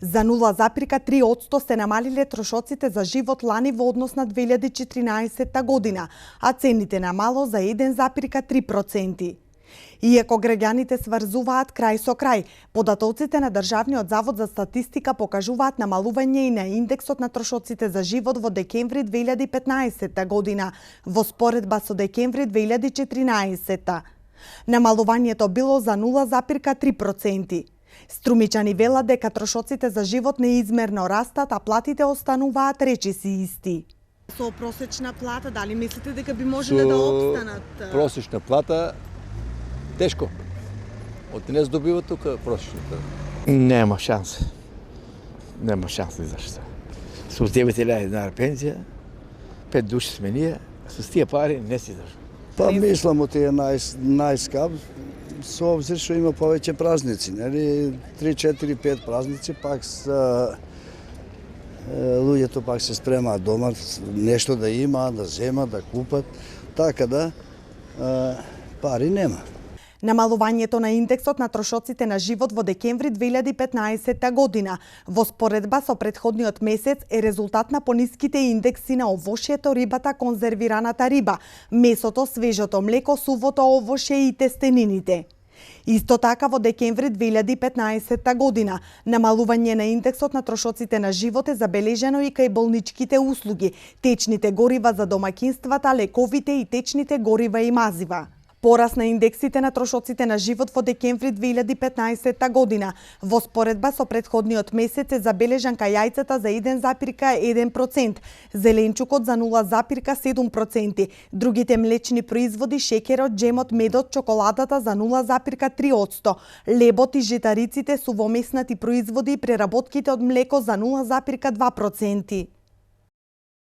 За 0,3% се намалиле трошоците за живот лани во однос на 2014 година, а цените на мало за 1,3%. Иако граѓаните сврзуваат крај со крај, податоците на Државниот завод за статистика покажуваат намалување и на индексот на трошоците за живот во декември 2015 година, во споредба со декември 2014. Намалувањето било за 0,3%. Струмичани велат дека трошоците за живот неизмерно растат, а платите остануваат речиси исти. Со просечна плата, дали мислите дека би можеле да опстанат? Просечна плата тешко. Од денес добива тука просечната. Нема шанс. Нема шанс ни зашто. Со 9.000 dinara пензија, 5 души сме ние, со тие пари не си држа. Па мислам од тие најскап, со обзир што има повеќе празници, нели 3, 4, 5 празници, пак луѓето пак се спремаат дома нешто да има, да земат, да купат, така да пари нема. Намалувањето на индексот на трошоците на живот во декември 2015 година во споредба со претходниот месец е резултат на пониските индекси на овошјето, рибата, конзервираната риба, месото, свежото млеко, сувото овошје и тестенините. Исто така во декември 2015 година намалување на индексот на трошоците на живот е забележено и кај болничките услуги, течните горива за домаќинствата, лековите и течните горива и мазива. Порас на индексите на трошоците на живот во декември 2015 година во споредба со претходниот месец е забележан кај јајцата за 1,1%, зеленчукот за 0,7%, другите млечни производи, шеќерот, джемот, медот, чоколадата за 0,3%, лебот и житариците, сувомеснати производи и преработките од млеко за 0,2%.